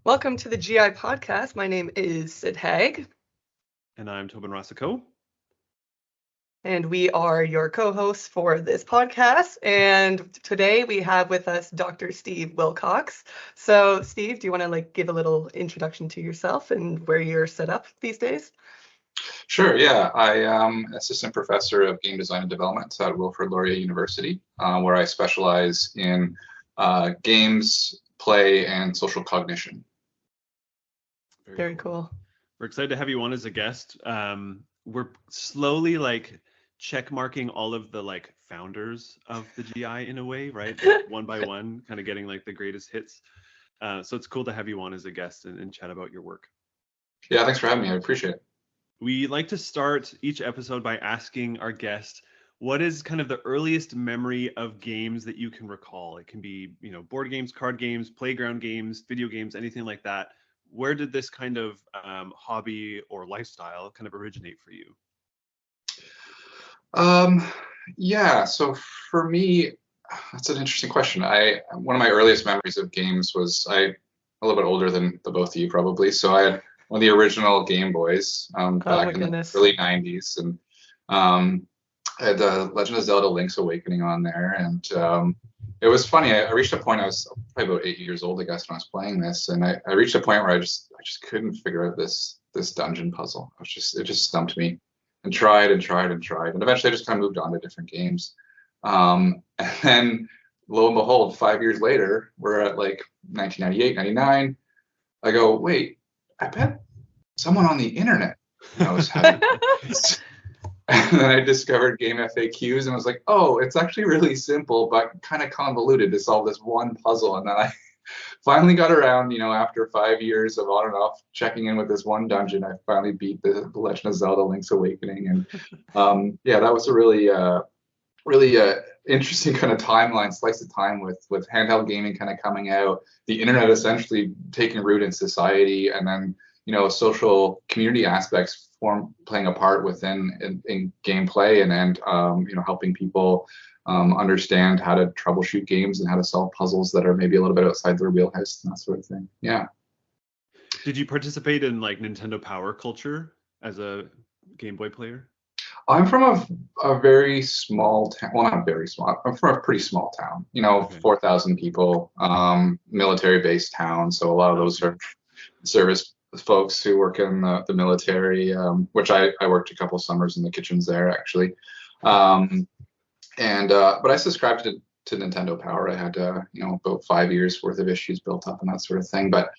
Welcome to the GI podcast. My name is Heeg. And I'm Toben Racicot. And we are your co-hosts for this podcast. And today we have with us Dr. Steve Wilcox. So Steve, do you want to give a little introduction to yourself and where you're set up these days? Sure, yeah. I am assistant professor of game design and development at Wilfrid Laurier University, where I specialize in games, play, and social cognition. Very cool. We're excited to have you on as a guest. We're slowly check marking all of the founders of the GI in a way, right? One by one, kind of getting the greatest hits. So it's cool to have you on as a guest and chat about your work. Yeah, thanks for having me. I appreciate it. We like to start each episode by asking our guest, what is kind of the earliest memory of games that you can recall? It can be, board games, card games, playground games, video games, anything like that. Where did this kind of hobby or lifestyle kind of originate for you? Yeah, so for me, that's an interesting question. One of my earliest memories of games was a little bit older than the both of you probably. So I had one of the original Game Boys back in the early 90s, and I had Legend of Zelda Link's Awakening on there, and it was funny. I reached a point, I was probably about 8 years old, I guess, when I was playing this, and I reached a point where I just couldn't figure out this dungeon puzzle. It just stumped me, and tried, and eventually I just kind of moved on to different games. And then lo and behold, 5 years later, we're at 1998, 99. I go, wait, I bet someone on the internet knows how to do this. And then I discovered game FAQs and was like, oh, it's actually really simple, but kind of convoluted to solve this one puzzle. And then I finally got around, after 5 years of on and off checking in with this one dungeon, I finally beat the Legend of Zelda Link's Awakening. And yeah, that was a really interesting kind of timeline, slice of time with handheld gaming kind of coming out, the internet essentially taking root in society, and then social community aspects playing a part within in gameplay, and helping people understand how to troubleshoot games and how to solve puzzles that are maybe a little bit outside their wheelhouse and that sort of thing. Yeah. Did you participate in Nintendo Power culture as a Game Boy player? I'm from a very small town. Well, not very small. I'm from a pretty small town. Okay. 4,000 people, military-based town. So a lot of those are service folks who work in the military, which I worked a couple summers in the kitchens there actually. But I subscribed to Nintendo Power. I had about 5 years worth of issues built up and that sort of thing. But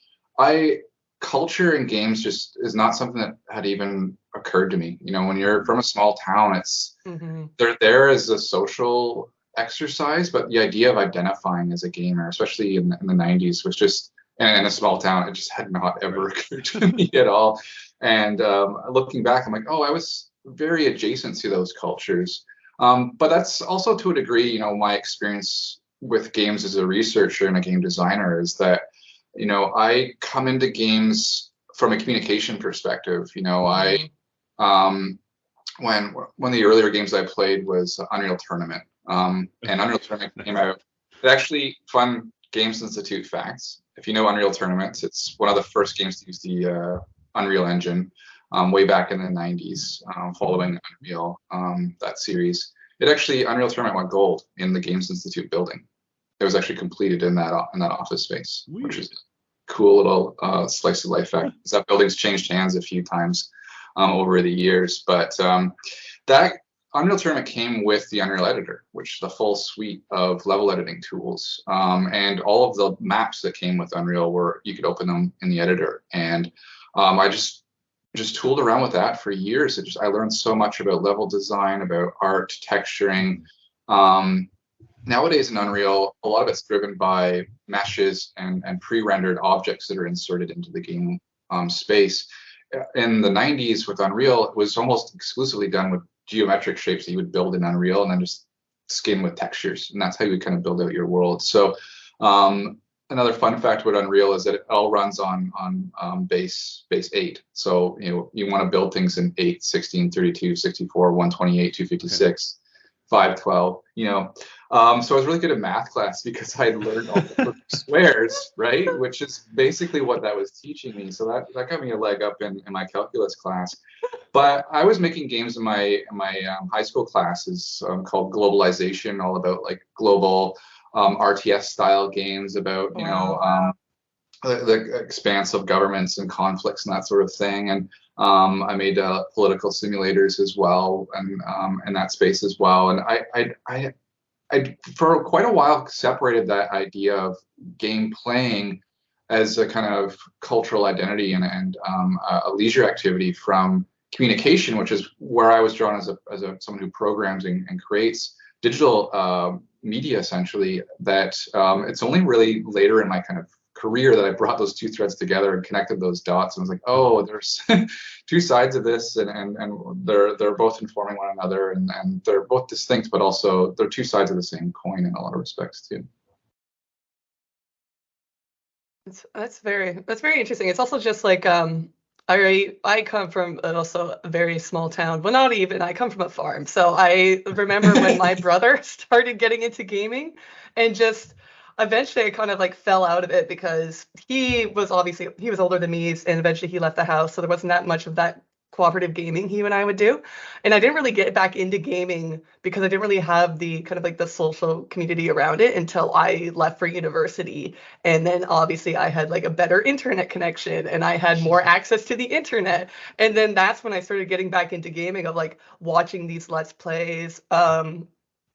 culture in games just is not something that had even occurred to me. When you're from a small town, it's they're there as a social exercise, but the idea of identifying as a gamer, especially in the 90s, was just, in a small town, it just had not ever occurred to me at all. And looking back, I'm like, oh, I was very adjacent to those cultures. But that's also to a degree, my experience with games as a researcher and a game designer is that, I come into games from a communication perspective. When the earlier games I played was Unreal Tournament, and Unreal Tournament came out. It actually, fun Games Institute facts. If you know Unreal Tournament, it's one of the first games to use the Unreal Engine way back in the 90s, following Unreal, that series. Unreal Tournament went gold in the Games Institute building. It was actually completed in that office space, which is a cool little slice of life fact. That building's changed hands a few times over the years, but that Unreal Tournament came with the Unreal Editor, which is the full suite of level editing tools, and all of the maps that came with Unreal you could open them in the editor. And I just tooled around with that for years. I learned so much about level design, about art, texturing. Nowadays in Unreal, a lot of it's driven by meshes and pre-rendered objects that are inserted into the game space. In the 90s with Unreal, it was almost exclusively done with geometric shapes that you would build in Unreal and then just skin with textures. And that's how you would kind of build out your world. So another fun fact about Unreal is that it all runs on base 8. So you want to build things in 8, 16, 32, 64, 128, 256, 512. So I was really good at math class because I learned all the squares, right? Which is basically what that was teaching me. So that got me a leg up in my calculus class. But I was making games in my high school classes called Globalization, all about like global RTS style games about, the expanse of governments and conflicts and that sort of thing. And I made political simulators as well, and in that space as well. And I for quite a while separated that idea of game playing as a kind of cultural identity and a leisure activity from communication, which is where I was drawn as someone who programs and creates digital media, essentially. That it's only really later in my kind of career that I brought those two threads together and connected those dots, and was like, oh, there's two sides of this, and they're both informing one another, and they're both distinct, but also they're two sides of the same coin in a lot of respects too. That's very interesting. It's also just like I come from also a very small town. Well, not even. I come from a farm. So I remember when my brother started getting into gaming, and just eventually I kind of like fell out of it because he was older than me, and eventually he left the house. So there wasn't that much of that cooperative gaming he and I would do. And I didn't really get back into gaming because I didn't really have the kind of like the social community around it until I left for university. And then obviously I had like a better internet connection and I had more access to the internet. And then that's when I started getting back into gaming, of like watching these Let's Plays,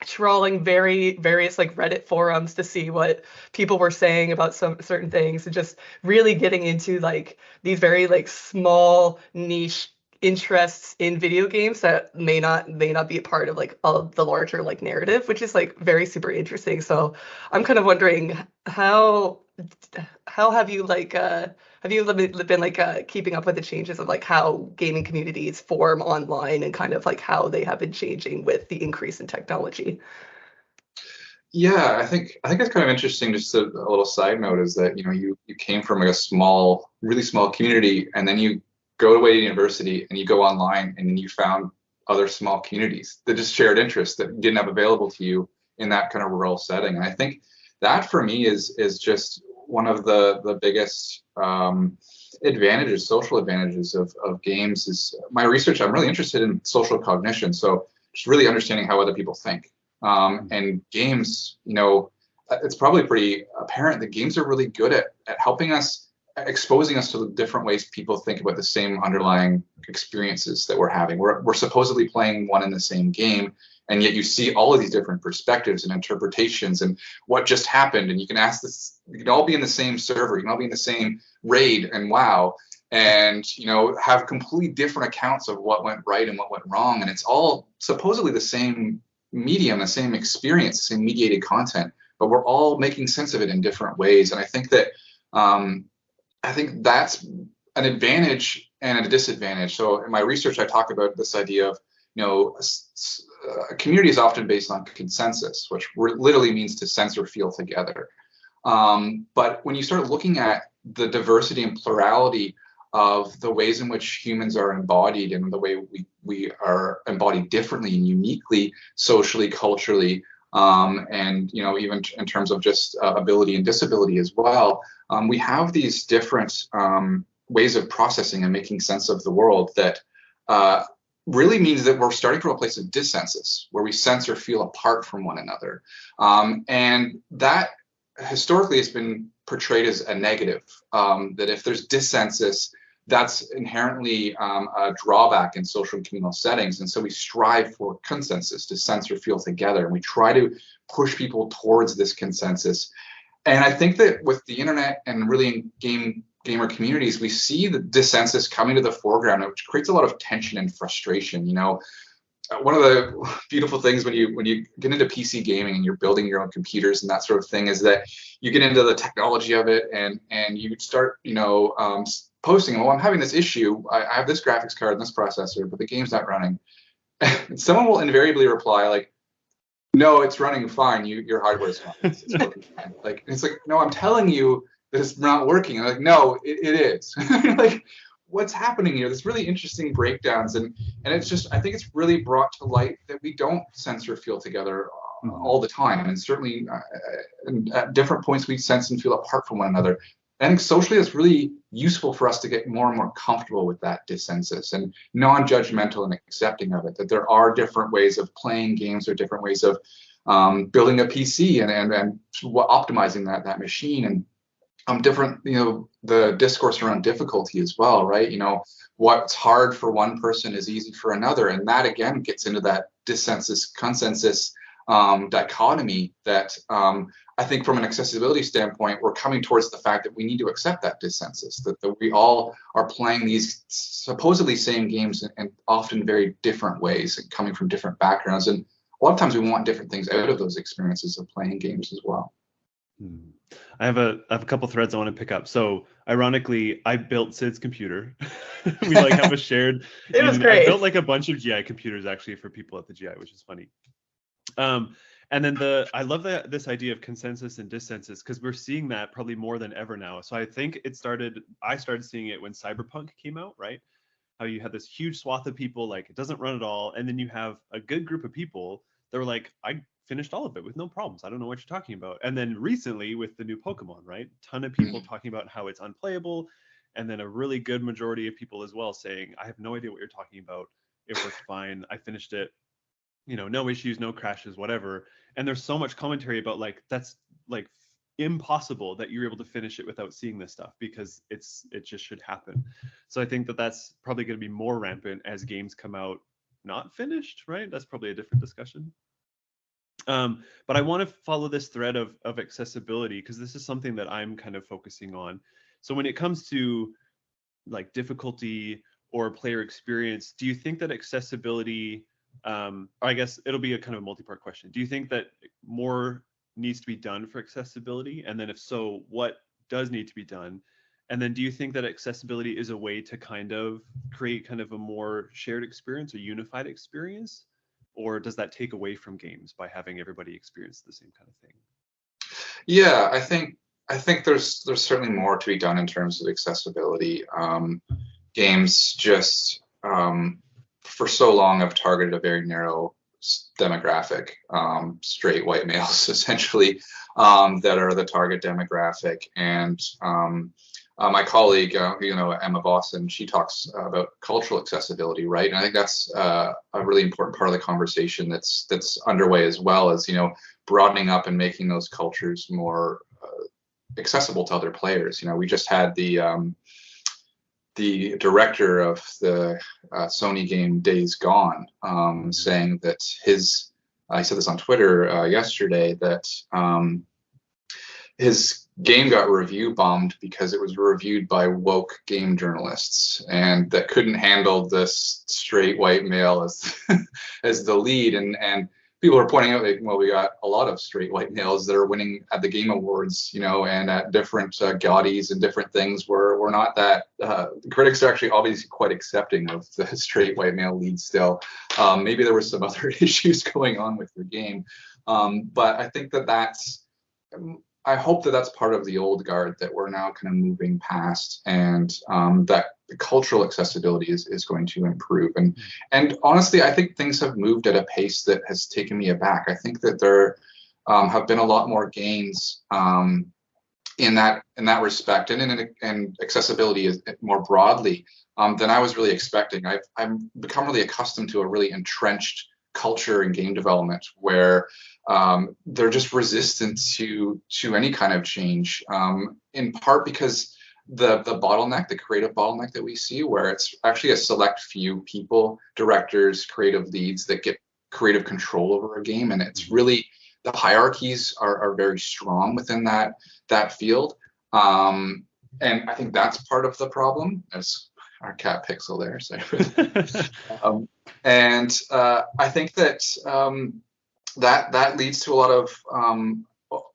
trawling various like Reddit forums to see what people were saying about some certain things, and just really getting into like these very like small niche interests in video games that may not be a part of like of the larger like narrative, which is like very super interesting. So I'm kind of wondering how have you like been like keeping up with the changes of like how gaming communities form online, and kind of like how they have been changing with the increase in technology? Yeah, I think that's kind of interesting. Just a little side note is that you came from like a really small community, and then you go away to university and you go online, and then you found other small communities that just shared interests that you didn't have available to you in that kind of rural setting. And I think that for me is just one of the biggest social advantages of games. Is my research. I'm really interested in social cognition, so just really understanding how other people think. And games, it's probably pretty apparent that games are really good at helping us, exposing us to the different ways people think about the same underlying experiences that we're having. We're supposedly playing one and the same game, and yet you see all of these different perspectives and interpretations and what just happened. And you can ask this, you can all be in the same server, you can all be in the same raid and WoW, and have completely different accounts of what went right and what went wrong. And it's all supposedly the same medium, the same experience, the same mediated content, but we're all making sense of it in different ways. And I think that's an advantage and a disadvantage. So in my research, I talk about this idea of, a community is often based on consensus, which literally means to sense or feel together. But when you start looking at the diversity and plurality of the ways in which humans are embodied, and the way we are embodied differently and uniquely, socially, culturally, and even in terms of just ability and disability as well, we have these different ways of processing and making sense of the world that really means that we're starting from a place of dissensus, where we sense or feel apart from one another. And that historically has been portrayed as a negative, that if there's dissensus, that's inherently a drawback in social and communal settings. And so we strive for consensus, to sense or feel together. And we try to push people towards this consensus. And I think that with the internet and really in gamer communities, we see the dissensus coming to the foreground, which creates a lot of tension and frustration. One of the beautiful things when you get into PC gaming and you're building your own computers and that sort of thing is that you get into the technology of it, and you start posting, well, I'm having this issue. I have this graphics card and this processor, but the game's not running. And someone will invariably reply like, no, it's running fine. Your hardware's fine. It's working fine. It's like, no, I'm telling you that it's not working. I'm like, no, it is. Like, what's happening here? There's really interesting breakdowns, and it's just, I think it's really brought to light that we don't sense or feel together all the time, and certainly at different points we sense and feel apart from one another. I think socially it's really useful for us to get more and more comfortable with that dissensus and non-judgmental and accepting of it, that there are different ways of playing games or different ways of building a PC and optimizing that machine, and different, the discourse around difficulty as well, right? What's hard for one person is easy for another, and that again gets into that dissensus consensus dichotomy that I think from an accessibility standpoint, we're coming towards the fact that we need to accept that dissensus, that we all are playing these supposedly same games in often very different ways and coming from different backgrounds. And a lot of times we want different things out of those experiences of playing games as well. I have a couple threads I want to pick up. So ironically, I built Sid's computer. We have a shared. It was great. I built a bunch of GI computers actually for people at the GI, which is funny. And then I love this idea of consensus and dissensus, because we're seeing that probably more than ever now. So I think I started seeing it when Cyberpunk came out, right? How you had this huge swath of people it doesn't run at all, and then you have a good group of people that were like, I finished all of it with no problems. I don't know what you're talking about. And then recently with the new Pokemon, right? Ton of people talking about how it's unplayable, and then a really good majority of people as well saying, I have no idea what you're talking about. It worked fine. I finished it. No issues, no crashes, whatever. And there's so much commentary about that's impossible that you're able to finish it without seeing this stuff, because it just should happen. So I think that's probably going to be more rampant as games come out not finished, right? That's probably a different discussion. But I want to follow this thread of accessibility, because this is something that I'm kind of focusing on. So when it comes to difficulty or player experience, do you think that accessibility, or I guess it'll be a kind of a multi-part question. Do you think that more needs to be done for accessibility? And then if so, what does need to be done? And then do you think that accessibility is a way to kind of create kind of a more shared experience, a unified experience? Or does that take away from games by having everybody experience the same kind of thing? Yeah, I think there's certainly more to be done in terms of accessibility. Games just for so long have targeted a very narrow demographic, straight white males essentially, that are the target demographic. And my colleague, Emma Vossen, she talks about cultural accessibility, right? And I think that's a really important part of the conversation that's underway, as well as broadening up and making those cultures more accessible to other players. We just had the director of the Sony game Days Gone saying that I said this on Twitter yesterday, that his game got review bombed because it was reviewed by woke game journalists, and that couldn't handle this straight white male as the lead. And people are pointing out, we got a lot of straight white males that are winning at the Game Awards, and at different Gaudis and different things. We're not that. Critics are actually obviously quite accepting of the straight white male lead still. Maybe there were some other issues going on with the game, but I think I hope that that's part of the old guard that we're now kind of moving past, and that the cultural accessibility is going to improve. And honestly, I think things have moved at a pace that has taken me aback. I think that there have been a lot more gains in that respect, and in accessibility more broadly than I was really expecting. I've become really accustomed to a really entrenched culture in game development where they're just resistant to any kind of change, in part because the creative bottleneck that we see, where it's actually a select few people, directors, creative leads, that get creative control over a game, and it's really, the hierarchies are very strong within that field, and I think that's part of the problem. There's our cat Pixel there, so and I think that that leads to a lot of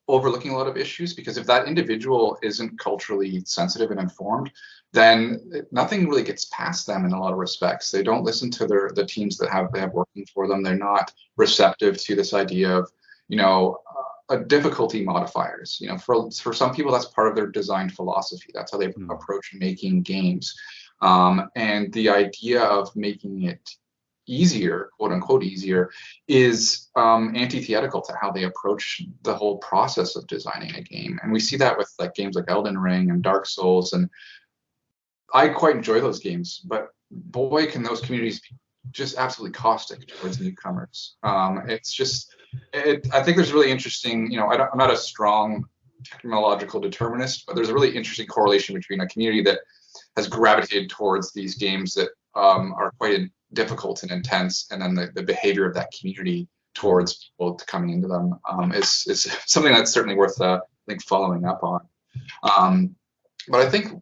overlooking a lot of issues, because if that individual isn't culturally sensitive and informed, then nothing really gets past them in a lot of respects. They don't listen to the teams that they have working for them. They're not receptive to this idea of difficulty modifiers. For some people, that's part of their design philosophy. That's how they approach making games, and the idea of making it easier, quote unquote easier, is antithetical to how they approach the whole process of designing a game. And we see that with like games like Elden Ring and Dark Souls, and I quite enjoy those games, but boy, can those communities be just absolutely caustic towards newcomers. It's just, I think there's really interesting, I'm not a strong technological determinist, but there's a really interesting correlation between a community that has gravitated towards these games that are quite difficult and intense, and then the behavior of that community towards people coming into them is something that's certainly worth I think following up on. But I think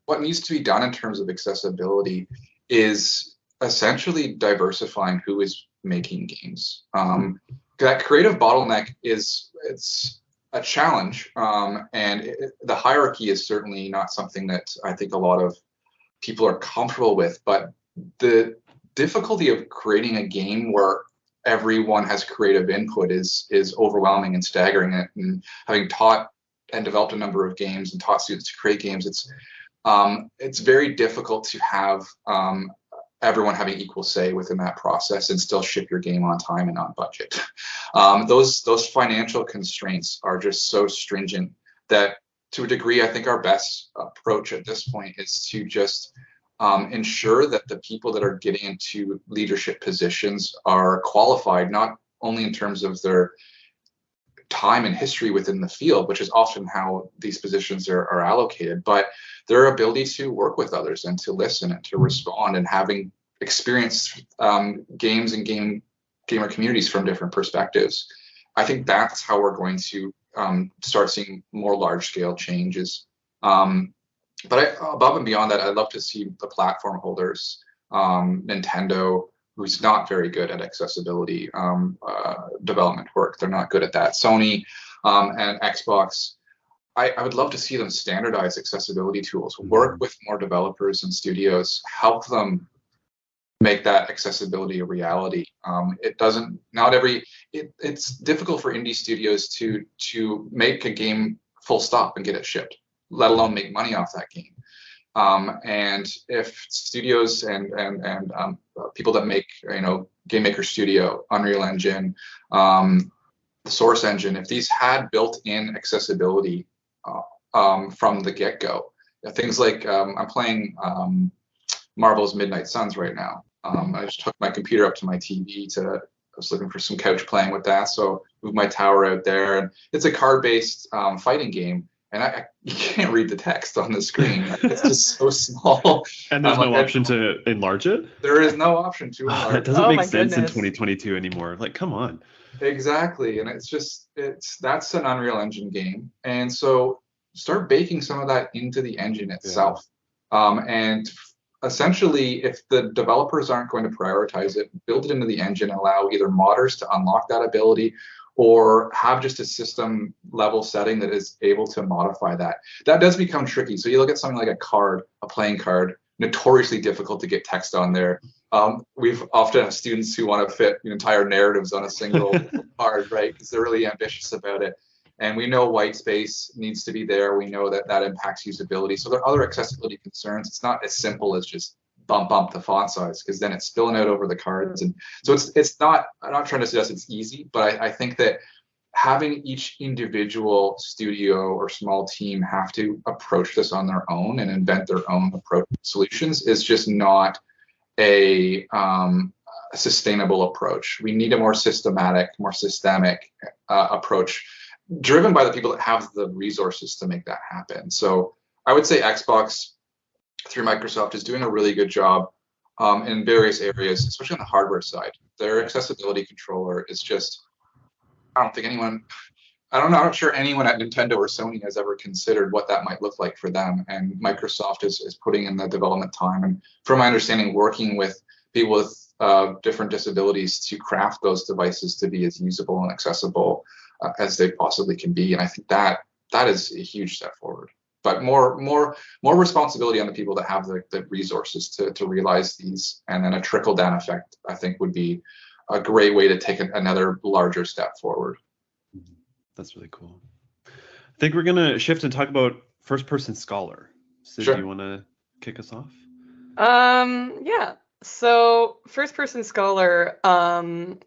what needs to be done in terms of accessibility is essentially diversifying who is making games. That creative bottleneck it's a challenge, and the hierarchy is certainly not something that I think a lot of people are comfortable with. But the difficulty of creating a game where everyone has creative input is overwhelming and staggering. And having taught and developed a number of games and taught students to create games, it's very difficult to have everyone having equal say within that process and still ship your game on time and on budget. Those financial constraints are just so stringent that, to a degree, I think our best approach at this point is to just ensure that the people that are getting into leadership positions are qualified, not only in terms of their time and history within the field, which is often how these positions are allocated, but their ability to work with others and to listen and to respond, and having experienced games and gamer communities from different perspectives. I think that's how we're going to start seeing more large-scale changes. But above and beyond that, I'd love to see the platform holders, Nintendo, who's not very good at accessibility development work. They're not good at that. Sony and Xbox, I would love to see them standardize accessibility tools, work with more developers and studios, help them make that accessibility a reality. It's difficult for indie studios to make a game full stop and get it shipped, let alone make money off that game. And if studios and people that make, Game Maker Studio, Unreal Engine, the Source Engine, if these had built-in accessibility from the get-go, things like I'm playing Marvel's Midnight Suns right now. I just took my computer up to my TV I was looking for some couch playing with that, so moved my tower out there, and it's a card-based fighting game. And you can't read the text on the screen. It's just so small. And there's no option to enlarge it? There is no option to enlarge it. That doesn't make sense in 2022 anymore. Like, come on. Exactly. And that's an Unreal Engine game. And so start baking some of that into the engine itself. Yeah. And essentially, if the developers aren't going to prioritize it, build it into the engine, allow either modders to unlock that ability, or have just a system level setting that is able to modify that. That does become tricky. So you look at something like a playing card, notoriously difficult to get text on there. We've often have students who want to fit entire narratives on a single card, right? Because they're really ambitious about it. And we know white space needs to be there. We know that impacts usability. So there are other accessibility concerns. It's not as simple as just bump the font size, because then it's spilling out over the cards. And so it's not, I'm not trying to suggest it's easy, but I think that having each individual studio or small team have to approach this on their own and invent their own approach solutions is just not a sustainable approach. We need a more systemic approach, driven by the people that have the resources to make that happen. So I would say Xbox, through Microsoft, is doing a really good job in various areas, especially on the hardware side. Their accessibility controller is just, I'm not sure anyone at Nintendo or Sony has ever considered what that might look like for them. And Microsoft is putting in the development time, and from my understanding, working with people with different disabilities to craft those devices to be as usable and accessible as they possibly can be. And I think that is a huge step forward. But more responsibility on the people that have the resources to realize these, and then a trickle down effect, I think, would be a great way to take another larger step forward. That's really cool. I think we're gonna shift and talk about first person scholar. Sid, Sure. Do you want to kick us off? Yeah. So, First Person Scholar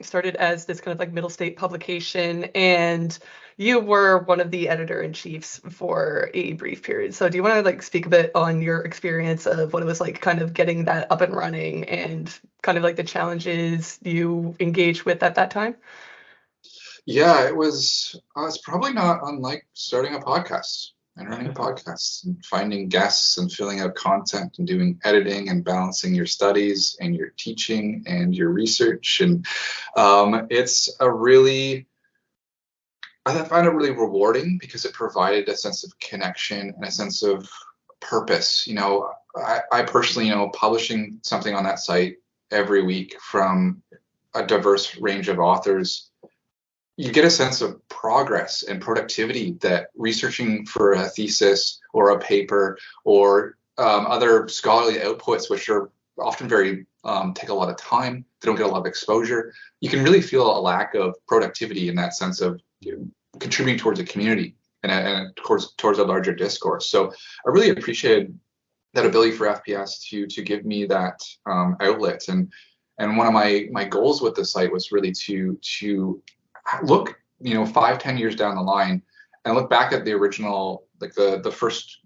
started as this kind of like middle state publication, and you were one of the editor-in-chiefs for a brief period. So, do you want to like speak a bit on your experience of what it was like kind of getting that up and running and kind of like the challenges you engaged with at that time? Yeah, it was. It's probably not unlike starting a podcast and running podcasts and finding guests and filling out content and doing editing and balancing your studies and your teaching and your research. And it's a really, I find it really rewarding because it provided a sense of connection and a sense of purpose. I personally, publishing something on that site every week from a diverse range of authors, you get a sense of progress and productivity that researching for a thesis or a paper or other scholarly outputs, which are often very take a lot of time, they don't get a lot of exposure. You can really feel a lack of productivity in that sense of contributing towards a community and towards a larger discourse. So I really appreciated that ability for FPS to give me that outlet. And one of my goals with the site was really to look 5-10 years down the line and look back at the original, like the first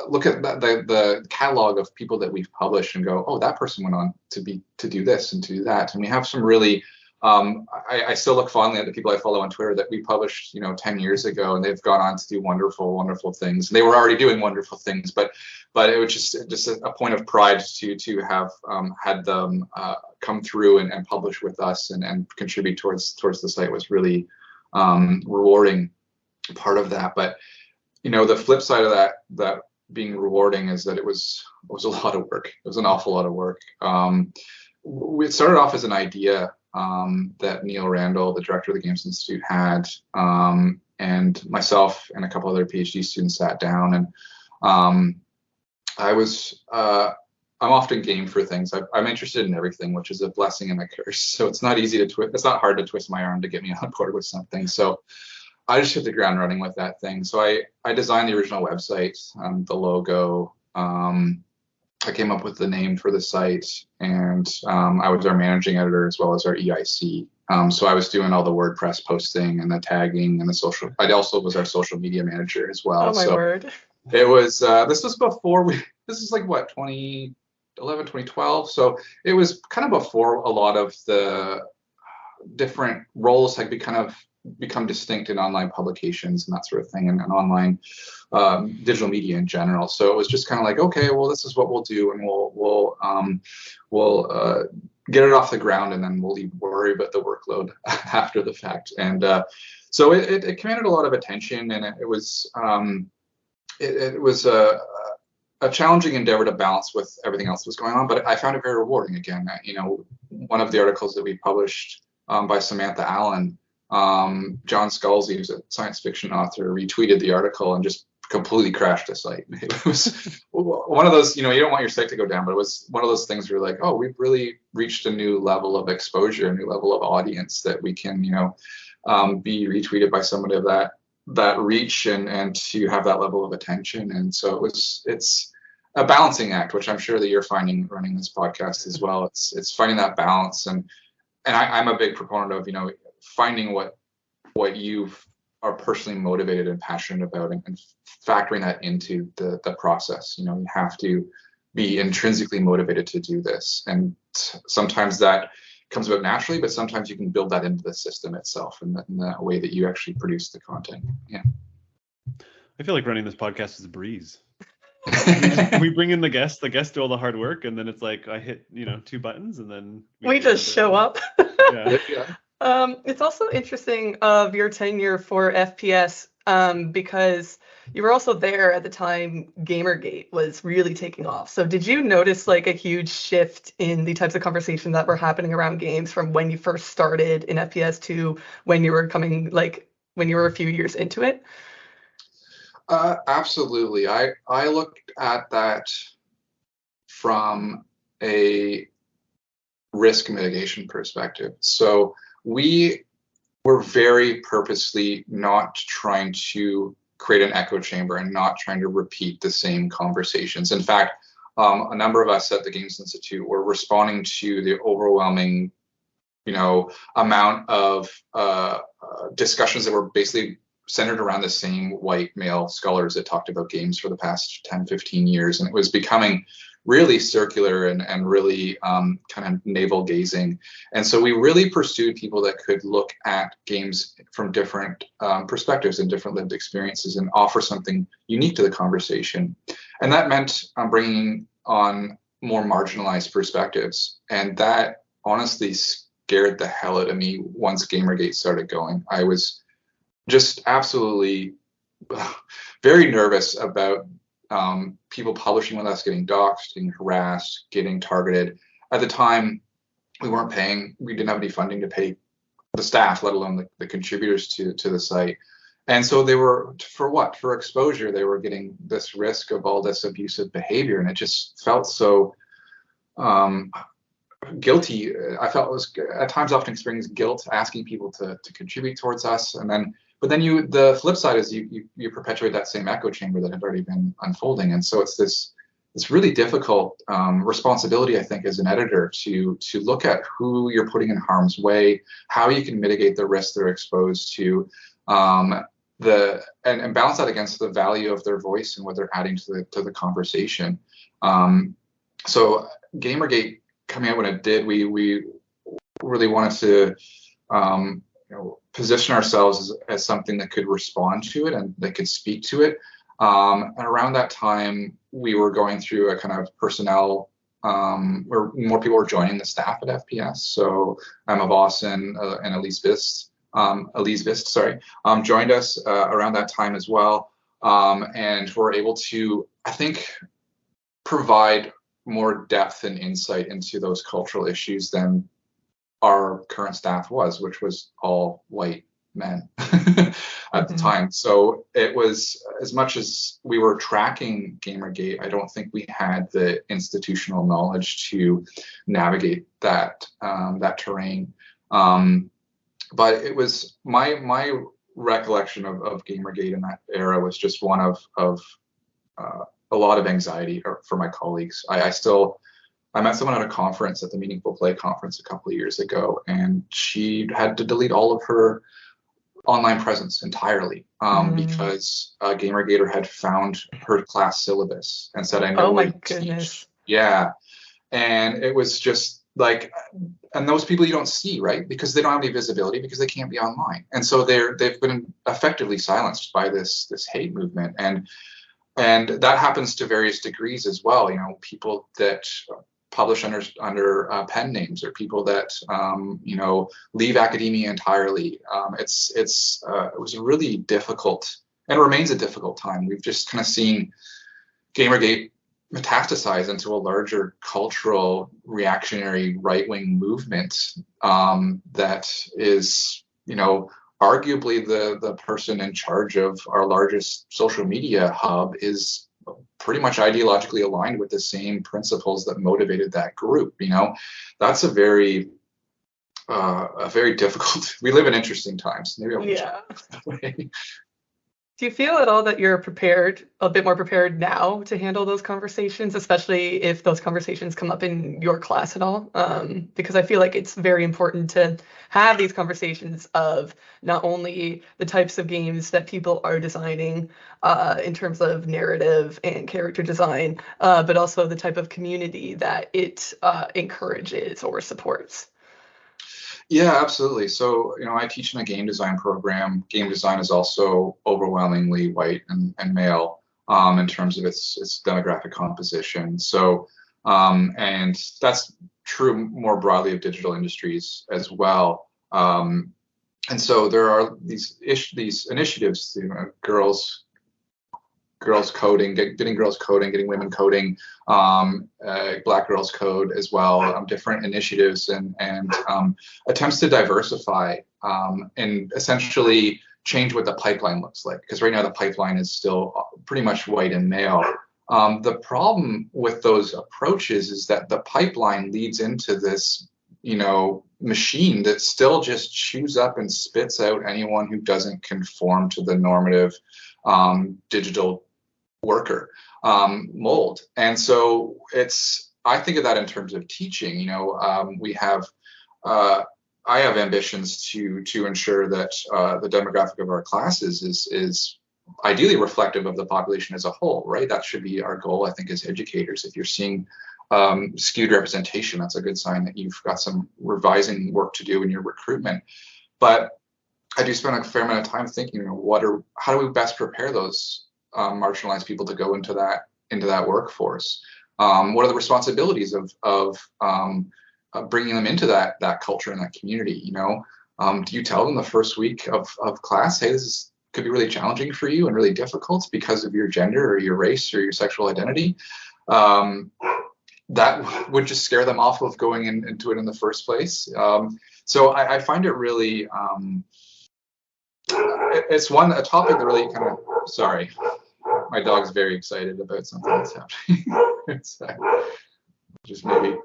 look at the catalog of people that we've published and go, oh, that person went on to do this and to do that. And we have some really I still look fondly at the people I follow on Twitter that we published 10 years ago, and they've gone on to do wonderful things. They were already doing wonderful things, but it was just a point of pride to have had them come through and publish with us and contribute towards the site was really rewarding part of that. But the flip side of that being rewarding is that it was a lot of work. It was an awful lot of work. We started off as an idea that Neil Randall, the director of the Games Institute, had, and myself and a couple other PhD students sat down, and I'm often game for things. I'm interested in everything, which is a blessing and a curse. So it's not easy to twist. It's not hard to twist my arm to get me on board with something. So I just hit the ground running with that thing. So I designed the original website, the logo. I came up with the name for the site, and I was our managing editor as well as our EIC. So I was doing all the WordPress posting and the tagging and the social. I also was our social media manager as well. Oh my word! It was this was before this is like what 2011, 2012. So it was kind of before a lot of the different roles had become distinct in online publications and that sort of thing, and online digital media in general. So it was just kind of like, okay, well, this is what we'll do, and we'll get it off the ground, and then we'll worry about the workload after the fact. And so it commanded a lot of attention, and it was a challenging endeavor to balance with everything else that was going on. But I found it very rewarding. Again, one of the articles that we published by Samantha Allen, John Scalzi, who's a science fiction author, retweeted the article and just completely crashed the site. It was one of those, you don't want your site to go down, but it was one of those things where you're like, oh, we've really reached a new level of exposure, a new level of audience that we can, be retweeted by somebody of that reach and to have that level of attention. And so it's a balancing act, which I'm sure that you're finding running this podcast as well. It's finding that balance, and I'm a big proponent of finding what you are personally motivated and passionate about, and factoring that into the process. You have to be intrinsically motivated to do this, and sometimes that comes about naturally, but sometimes you can build that into the system itself in the way that you actually produce the content. Yeah. I feel like running this podcast is a breeze. we bring in the guests do all the hard work, and then it's like I hit 2 buttons, and then we just show up. Yeah. It's also interesting of your tenure for FPS because you were also there at the time Gamergate was really taking off. So did you notice like a huge shift in the types of conversations that were happening around games from when you first started in FPS to when you were when you were a few years into it? Absolutely. I looked at that from a risk mitigation perspective. So we were very purposely not trying to create an echo chamber and not trying to repeat the same conversations. In fact, a number of us at the Games Institute were responding to the overwhelming, amount of discussions that were basically centered around the same white male scholars that talked about games for the past 10, 15 years. And it was becoming really circular and really kind of navel gazing. And so we really pursued people that could look at games from different perspectives and different lived experiences and offer something unique to the conversation. And that meant bringing on more marginalized perspectives. And that honestly scared the hell out of me once Gamergate started going. I was just absolutely very nervous about people publishing with us getting doxxed, getting harassed, getting targeted. At the time, we didn't have any funding to pay the staff, let alone the contributors to the site. And so they were, for exposure, they were getting this risk of all this abusive behavior. And it just felt so guilty. I felt it was at times often experienced guilt asking people to contribute towards us. But then the flip side is you perpetuate that same echo chamber that had already been unfolding. And so it's this really difficult responsibility, I think, as an editor to look at who you're putting in harm's way, how you can mitigate the risks they're exposed to, and balance that against the value of their voice and what they're adding to the conversation. So Gamergate coming out when it did, we really wanted to position ourselves as something that could respond to it and that could speak to it. And around that time, we were going through a kind of personnel where more people were joining the staff at FPS. So Emma Boston and Elise Vist, joined us around that time as well. And were able to, I think, provide more depth and insight into those cultural issues than our current staff was, which was all white men at the time. So it was, as much as we were tracking Gamergate, I don't think we had the institutional knowledge to navigate that terrain. But it was my recollection of Gamergate in that era was just one of a lot of anxiety for my colleagues. I met someone at a conference, at the Meaningful Play conference a couple of years ago, and she had to delete all of her online presence entirely because a Gamergator had found her class syllabus and said, "I know what you teach." Yeah, and it was just like, and those people you don't see, right? Because they don't have any visibility because they can't be online, and so they've been effectively silenced by this hate movement, and that happens to various degrees as well. People that publish under pen names, or people that leave academia entirely. It was a really difficult and remains a difficult time. We've just kind of seen Gamergate metastasize into a larger cultural reactionary right-wing movement that is, arguably the person in charge of our largest social media hub is pretty much ideologically aligned with the same principles that motivated that group. That's a very difficult. We live in interesting times. Maybe I'll that way. Do you feel at all that you're a bit more prepared now to handle those conversations, especially if those conversations come up in your class at all? Because I feel like it's very important to have these conversations of not only the types of games that people are designing in terms of narrative and character design, but also the type of community that it encourages or supports. Yeah, absolutely. So, I teach in a game design program. Game design is also overwhelmingly white and male in terms of its demographic composition. So, and that's true more broadly of digital industries as well. And so there are these initiatives to girls coding, getting girls coding, getting women coding, Black girls code as well, different initiatives and attempts to diversify and essentially change what the pipeline looks like. Because right now the pipeline is still pretty much white and male. The problem with those approaches is that the pipeline leads into this, machine that still just chews up and spits out anyone who doesn't conform to the normative digital worker. mold. And so I think of that in terms of teaching. I have ambitions to ensure that the demographic of our classes is ideally reflective of the population as a whole, right? That should be our goal, I think, as educators. If you're seeing skewed representation, that's a good sign that you've got some revising work to do in your recruitment. But I do spend a fair amount of time thinking, how do we best prepare those marginalized people to go into that workforce? What are the responsibilities of bringing them into that culture and that community? Do you tell them the first week of class, hey, this could be really challenging for you and really difficult because of your gender or your race or your sexual identity? That would just scare them off of going into it in the first place. So I find it really, it's a topic that really kind of, sorry, my dog's very excited about something that's happening. It's just maybe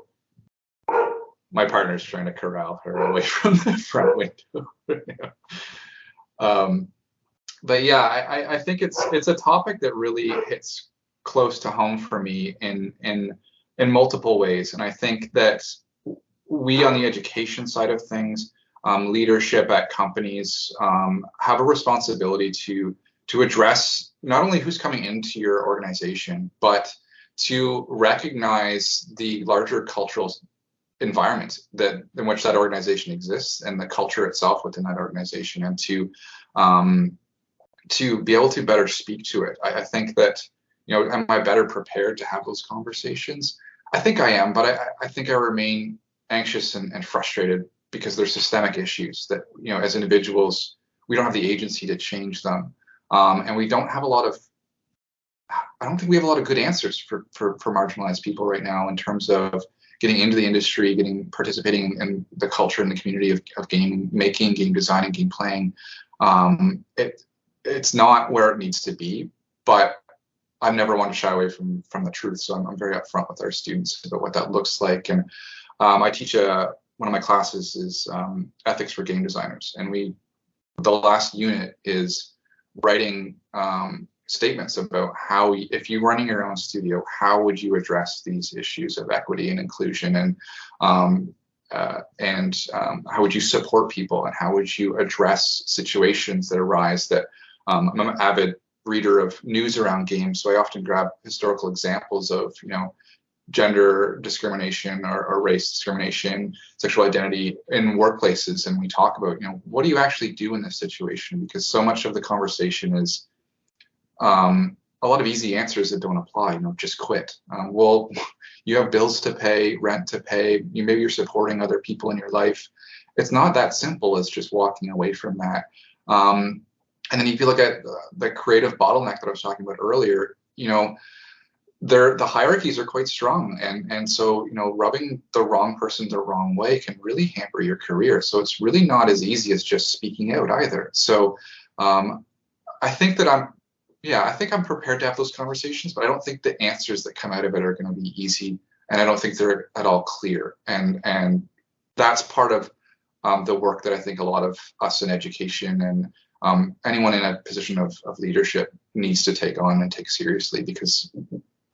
my partner's trying to corral her away from the front window. But yeah, I think it's a topic that really hits close to home for me in multiple ways. And I think that we on the education side of things, leadership at companies, have a responsibility to address not only who's coming into your organization, but to recognize the larger cultural environment in which that organization exists and the culture itself within that organization, and to be able to better speak to it. I think that, am I better prepared to have those conversations? I think I am, but I think I remain anxious and frustrated because there's systemic issues that, as individuals, we don't have the agency to change them. And we don't have I don't think we have a lot of good answers for marginalized people right now in terms of getting into the industry, participating in the culture and the community of game making, game design, and game playing. It's not where it needs to be, but I've never wanted to shy away from the truth. So I'm very upfront with our students about what that looks like. And I teach one of my classes is ethics for game designers. And the last unit is writing statements about how, if you're running your own studio, how would you address these issues of equity and inclusion, and how would you support people, and how would you address situations that arise that I'm an avid reader of news around games, so I often grab historical examples of gender discrimination or race discrimination, sexual identity in workplaces, and we talk about what do you actually do in this situation, because so much of the conversation is a lot of easy answers that don't apply. Just quit. Well, you have bills to pay, rent to pay. Maybe you're supporting other people in your life. It's not that simple as just walking away from that. And then if you look at the creative bottleneck that I was talking about earlier, the hierarchies are quite strong, and so rubbing the wrong person the wrong way can really hamper your career. So it's really not as easy as just speaking out either. So I think I'm prepared to have those conversations, but I don't think the answers that come out of it are going to be easy, and I don't think they're at all clear. And that's part of the work that I think a lot of us in education and anyone in a position of leadership needs to take on and take seriously, because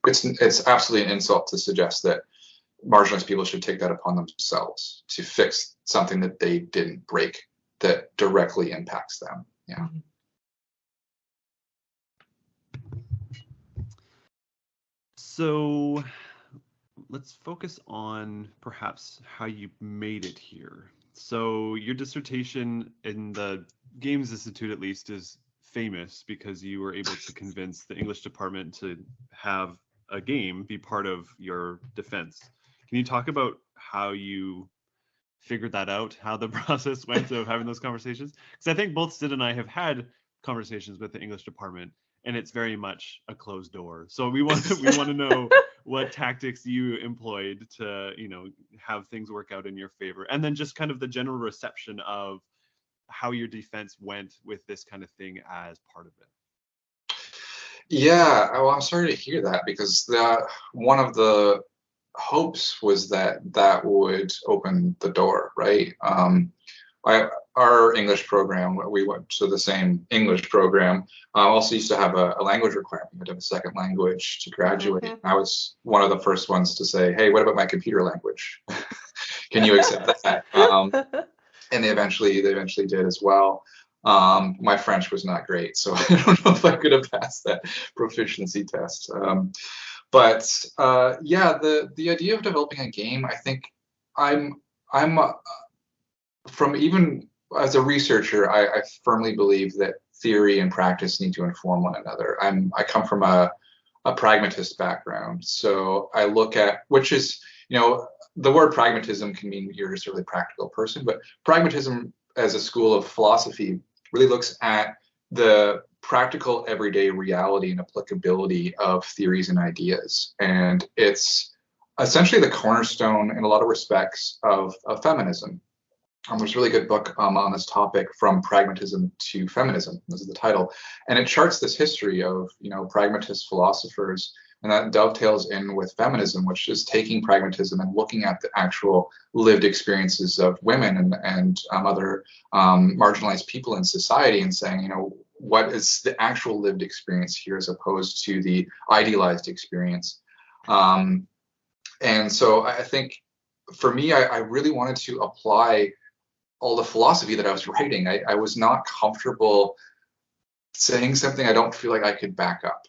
it's absolutely an insult to suggest that marginalized people should take that upon themselves to fix something that they didn't break that directly impacts them. Yeah. So let's focus on perhaps how you made it here. So your dissertation in the Games Institute, at least, is famous because you were able to convince the English department to have a game be part of your defense. Can you talk about how you figured that out, how the process went of having those conversations? Because I think both Sid and I have had conversations with the English department, and it's very much a closed door. So we want to know what tactics you employed to have things work out in your favor, and then just kind of the general reception of how your defense went with this kind of thing as part of it. Yeah, well, I'm sorry to hear that, because one of the hopes was that would open the door, right? our English program, we went to the same English program, also used to have a language requirement. You had to have a second language to graduate. Mm-hmm. I was one of the first ones to say, hey, what about my computer language? Can you accept that? And they eventually did as well. My French was not great, so I don't know if I could have passed that proficiency test. Yeah, the idea of developing a game, I think I'm from even as a researcher, I firmly believe that theory and practice need to inform one another. I come from a pragmatist background, so I look at, which is, the word pragmatism can mean you're just a really practical person, but pragmatism as a school of philosophy really looks at the practical everyday reality and applicability of theories and ideas. And it's essentially the cornerstone in a lot of respects of feminism. There's a really good book on this topic, From Pragmatism to Feminism. This is the title. And it charts this history of, pragmatist philosophers, and that dovetails in with feminism, which is taking pragmatism and looking at the actual lived experiences of women and other marginalized people in society and saying, what is the actual lived experience here as opposed to the idealized experience. And so I think for me, I really wanted to apply all the philosophy that I was writing. I was not comfortable saying something I don't feel like I could back up.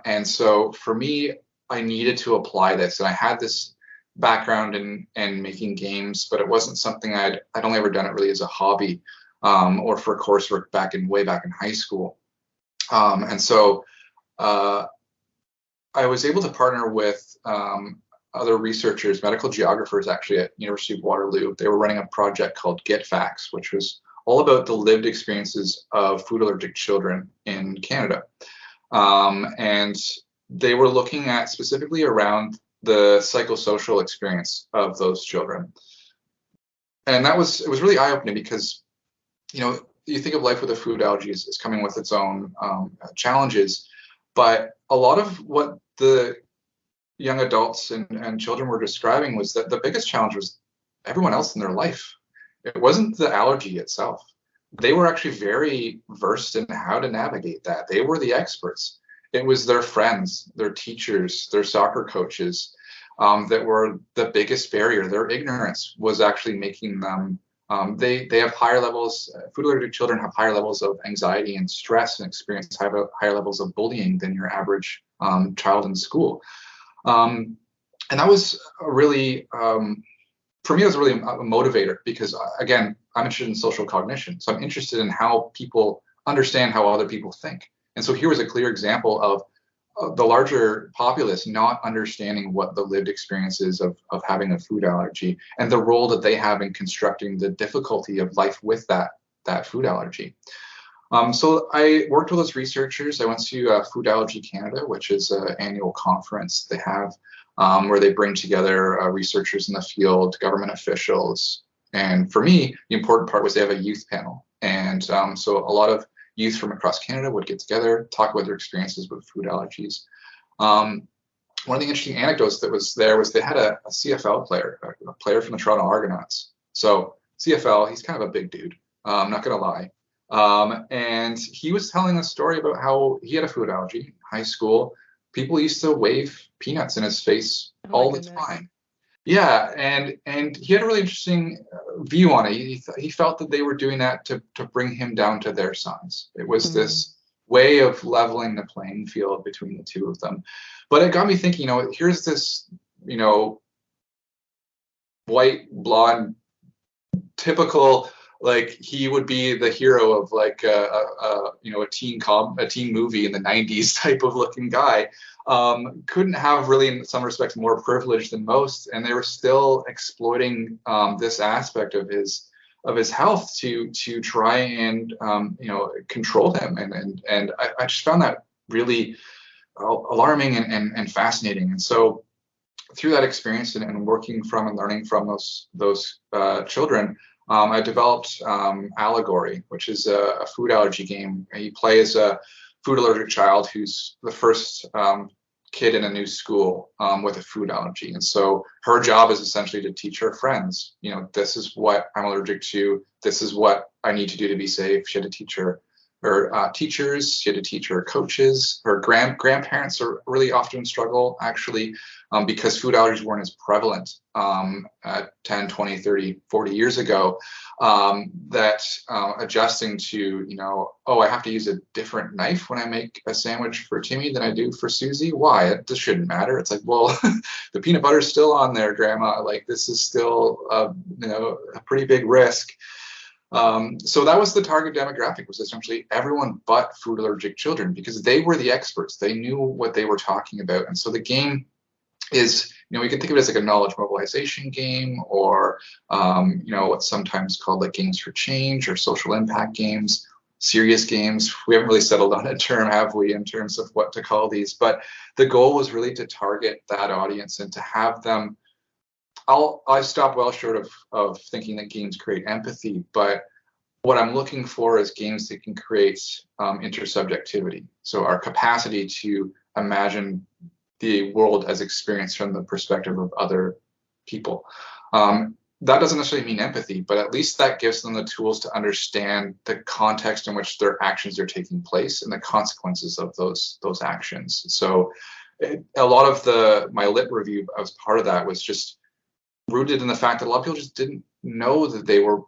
And so for me, I needed to apply this. And I had this background in making games, but it wasn't something I'd only ever done it really as a hobby or for coursework way back in high school. And so I was able to partner with other researchers, medical geographers actually at University of Waterloo. They were running a project called Get Facts, which was all about the lived experiences of food allergic children in Canada. And they were looking at specifically around the psychosocial experience of those children. And it was really eye-opening because, you think of life with a food allergy as coming with its own challenges, but a lot of what the young adults and children were describing was that the biggest challenge was everyone else in their life. It wasn't the allergy itself. They were actually very versed in how to navigate that. They were the experts. It was their friends, their teachers, their soccer coaches that were the biggest barrier. Their ignorance was actually making them, they have higher levels, food allergic children have higher levels of anxiety and stress and experience higher levels of bullying than your average child in school. And that was a really, for me, it was really a motivator because, again, I'm interested in social cognition. So I'm interested in how people understand how other people think. And so here was a clear example of the larger populace not understanding what the lived experience is of having a food allergy and the role that they have in constructing the difficulty of life with that food allergy. So I worked with those researchers. I went to Food Allergy Canada, which is an annual conference they have where they bring together researchers in the field, government officials. And for me, the important part was they have a youth panel. And so a lot of youth from across Canada would get together, talk about their experiences with food allergies. One of the interesting anecdotes that was there was they had a CFL player, a player from the Toronto Argonauts. So CFL, he's kind of a big dude, I'm not going to lie. And he was telling a story about how he had a food allergy in high school. People used to wave peanuts in his face all the time. Yeah, and he had a really interesting view on it. He felt that they were doing that to bring him down to their size. It was this way of leveling the playing field between the two of them. But it got me thinking, here's this, white, blonde, typical, like he would be the hero of like a teen movie in the 90s type of looking guy. Couldn't have really in some respects more privilege than most, and they were still exploiting this aspect of his health to try and control him, and I just found that really alarming and fascinating. And so through that experience and working from and learning from those children, I developed Allegory, which is a food allergy game. You play as a food allergic child who's the first kid in a new school with a food allergy. And so her job is essentially to teach her friends, this is what I'm allergic to. This is what I need to do to be safe. She had to teach her teachers, she had to teach her coaches. Her grandparents are really often struggle, actually, because food allergies weren't as prevalent 10, 20, 30, 40 years ago, that adjusting to, oh, I have to use a different knife when I make a sandwich for Timmy than I do for Susie. Why? It just shouldn't matter. It's like, well, the peanut butter's still on there, Grandma. Like, this is still, a pretty big risk. So that was the target demographic, was essentially everyone but food allergic children, because they were the experts. They knew what they were talking about. And so the game is, we can think of it as like a knowledge mobilization game, or, what's sometimes called like games for change or social impact games, serious games. We haven't really settled on a term, have we, in terms of what to call these? But the goal was really to target that audience and to have them. I stop well short of thinking that games create empathy, but what I'm looking for is games that can create intersubjectivity. So our capacity to imagine the world as experienced from the perspective of other people. That doesn't necessarily mean empathy, but at least that gives them the tools to understand the context in which their actions are taking place and the consequences of those actions. So a lot of my lit review as part of that was just rooted in the fact that a lot of people just didn't know that they were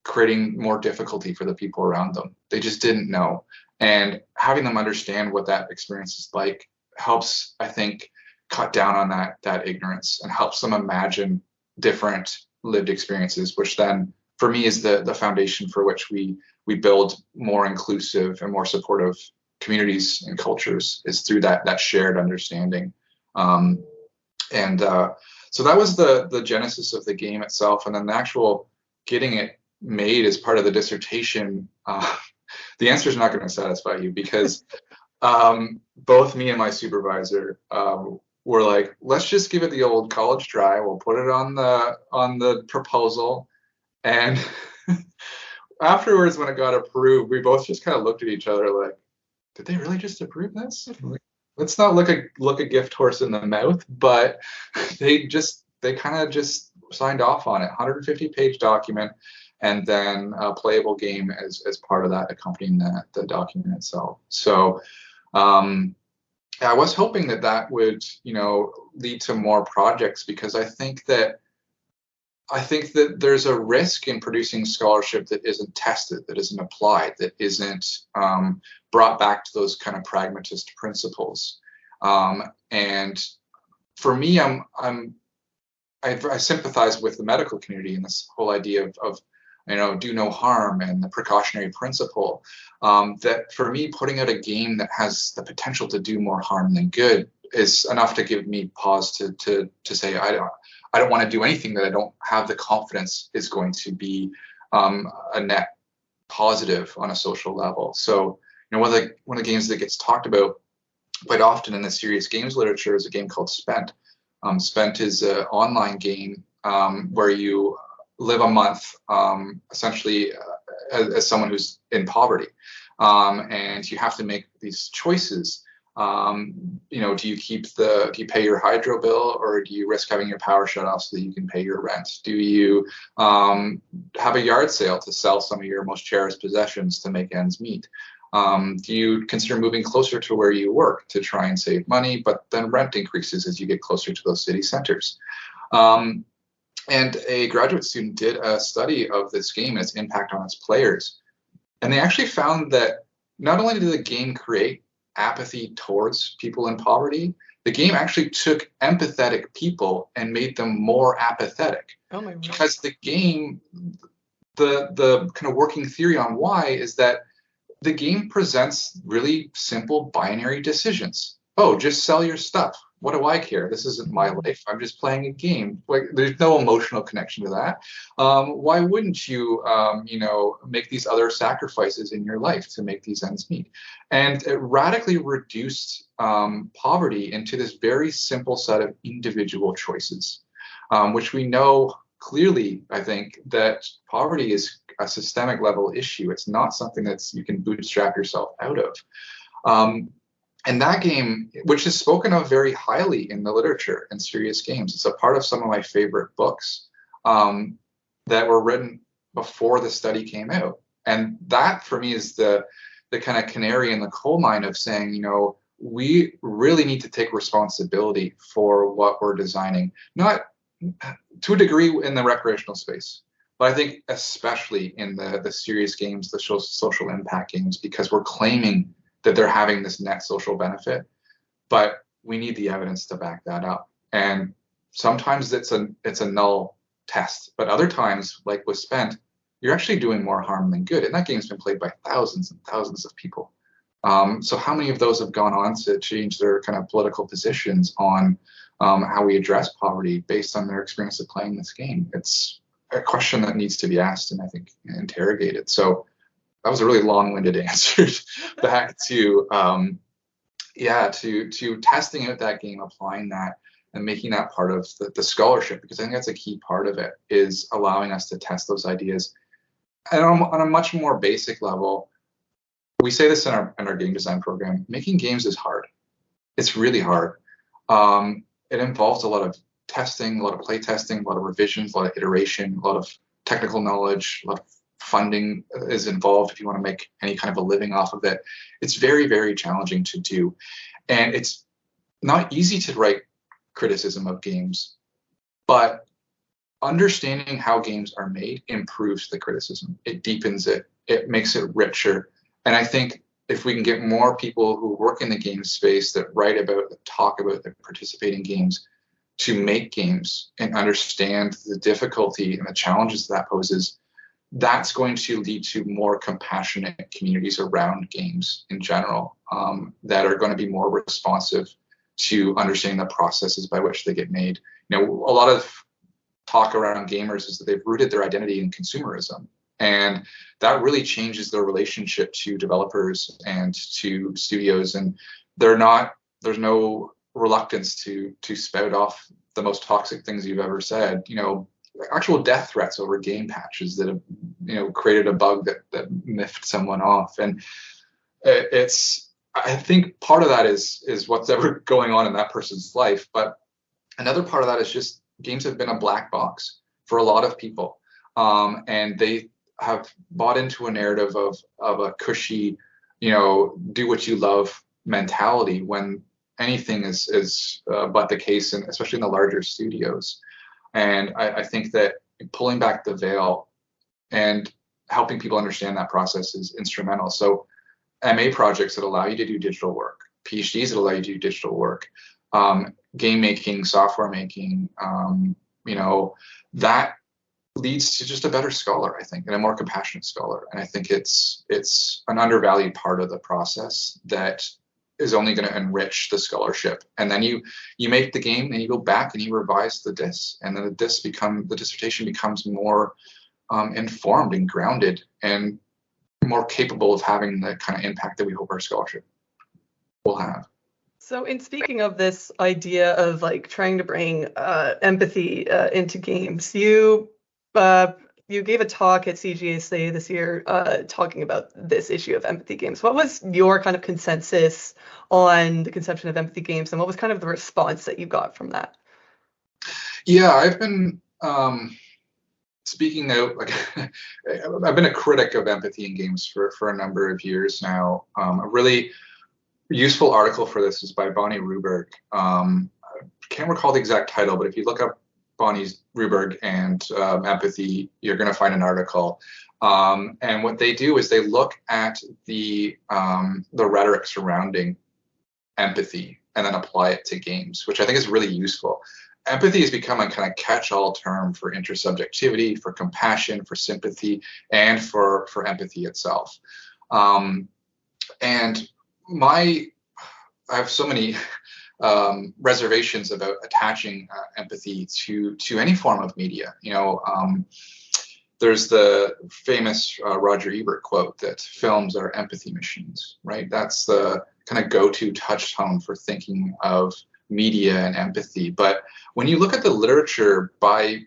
creating more difficulty for the people around them. They just didn't know. And having them understand what that experience is like helps, I think, cut down on that ignorance and helps them imagine different lived experiences, which then, for me, is the foundation for which we build more inclusive and more supportive communities and cultures, is through that shared understanding. So that was the genesis of the game itself, and then the actual getting it made as part of the dissertation. The answer is not going to satisfy you, because both me and my supervisor were like, let's just give it the old college try. We'll put it on the proposal, and afterwards, when it got approved, we both just kind of looked at each other like, did they really just approve this? Like, let's not look a gift horse in the mouth, but they kind of just signed off on it. 150-page document, and then a playable game as part of that, accompanying the document itself. So I was hoping that would lead to more projects, because I think that there's a risk in producing scholarship that isn't tested, that isn't applied, that isn't brought back to those kind of pragmatist principles. And for me, I sympathize with the medical community in this whole idea of do no harm and the precautionary principle. That for me, putting out a game that has the potential to do more harm than good is enough to give me pause to say I don't want to do anything that I don't have the confidence is going to be a net positive on a social level. So one of the games that gets talked about quite often in the serious games literature is a game called Spent. Spent is an online game where you live a month essentially as someone who's in poverty, and you have to make these choices. Do you pay your hydro bill, or do you risk having your power shut off so that you can pay your rent? Do you have a yard sale to sell some of your most cherished possessions to make ends meet? Do you consider moving closer to where you work to try and save money, but then rent increases as you get closer to those city centers? And a graduate student did a study of this game and its impact on its players. And they actually found that not only did the game create apathy towards people in poverty, the game actually took empathetic people and made them more apathetic. Oh my God. Because the game, the kind of working theory on why is that the game presents really simple binary decisions. Oh, just sell your stuff. What do I care? This isn't my life. I'm just playing a game. Like, there's no emotional connection to that. Why wouldn't you, make these other sacrifices in your life to make these ends meet? And it radically reduced poverty into this very simple set of individual choices, which we know clearly, I think, that poverty is a systemic level issue. It's not something you can bootstrap yourself out of. And that game, which is spoken of very highly in the literature and serious games, it's a part of some of my favorite books that were written before the study came out. And that for me is the kind of canary in the coal mine of saying, you know, we really need to take responsibility for what we're designing, not to a degree in the recreational space, but I think especially in the serious games, the social impact games, because we're claiming that they're having this net social benefit, but we need the evidence to back that up. And sometimes it's a null test, but other times, like with Spent, you're actually doing more harm than good. And that game's been played by thousands and thousands of people. So how many of those have gone on to change their kind of political positions on how we address poverty based on their experience of playing this game? It's a question that needs to be asked and I think interrogated. So that was a really long-winded answer back to to testing out that game, applying that, and making that part of the scholarship, because I think that's a key part of it, is allowing us to test those ideas. And on a much more basic level, we say this in our game design program, making games is hard. It's really hard. It involves a lot of testing, a lot of play testing, a lot of revisions, a lot of iteration, a lot of technical knowledge, a lot of funding is involved if you want to make any kind of a living off of it. It's very, very challenging to do. And it's not easy to write criticism of games, but understanding how games are made improves the criticism. It deepens it. It makes it richer. And I think if we can get more people who work in the game space that write about, that talk about, that participate in games, to make games and understand the difficulty and the challenges that poses, that's going to lead to more compassionate communities around games in general, that are going to be more responsive to understanding the processes by which they get made. You know, a lot of talk around gamers is that they've rooted their identity in consumerism, and that really changes their relationship to developers and to studios. And there's no reluctance to spout off the most toxic things you've ever said. You know, actual death threats over game patches that have, you know, created a bug that miffed someone off. And I think part of that is what's ever going on in that person's life, but another part of that is just games have been a black box for a lot of people, and they have bought into a narrative of a cushy, you know, do what you love mentality, when anything is but the case, and especially in the larger studios. And I think that pulling back the veil and helping people understand that process is instrumental. So MA projects that allow you to do digital work, PhDs that allow you to do digital work, game making, software making, you know, that leads to just a better scholar, I think, and a more compassionate scholar. And I think it's an undervalued part of the process that is only going to enrich the scholarship. And then you make the game and you go back and you revise the diss, and then the dissertation becomes more informed and grounded and more capable of having the kind of impact that we hope our scholarship will have. So in speaking of this idea of like trying to bring empathy into games, you gave a talk at CGSA this year talking about this issue of empathy games. What was your kind of consensus on the conception of empathy games, and what was kind of the response that you got from that? Yeah, I've been speaking out, like I've been a critic of empathy in games for a number of years now. A really useful article for this is by Bonnie Ruberg. I can't recall the exact title, but if you look up Bonnie's Ruberg and empathy, you're going to find an article. And what they do is they look at the rhetoric surrounding empathy and then apply it to games, which I think is really useful. Empathy has become a kind of catch-all term for intersubjectivity, for compassion, for sympathy, and for empathy itself. And I have so many reservations about attaching empathy to any form of media. You know, there's the famous Roger Ebert quote that films are empathy machines, right? That's the kind of go-to touchstone for thinking of media and empathy. But when you look at the literature by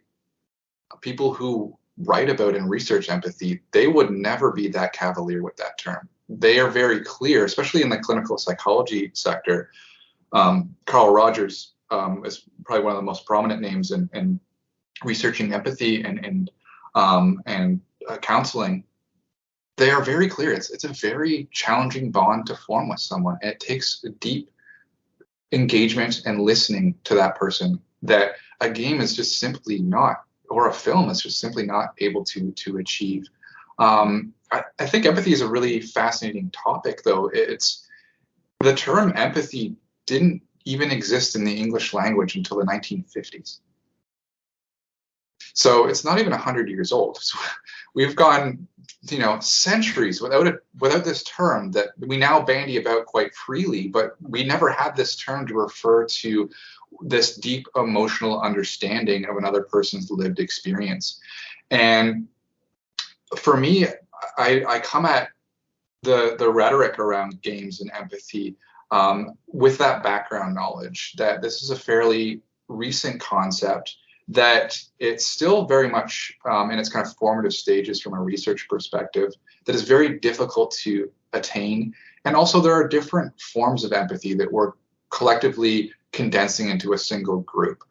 people who write about and research empathy, they would never be that cavalier with that term. they are very clear, especially in the clinical psychology sector. Carl Rogers is probably one of the most prominent names in researching empathy and counseling. They are very clear. It's a very challenging bond to form with someone. It takes deep engagement and listening to that person that a game is just simply not, or a film is just simply not able to achieve. I think empathy is a really fascinating topic, though. It's the term empathy didn't even exist in the English language until the 1950s. So it's not even 100 years old. So we've gone, centuries without this term that we now bandy about quite freely, but we never had this term to refer to this deep emotional understanding of another person's lived experience. And for me, I come at the rhetoric around games and empathy with that background knowledge that this is a fairly recent concept, that it's still very much in its kind of formative stages from a research perspective, that is very difficult to attain. And also there are different forms of empathy that we're collectively condensing into a single group.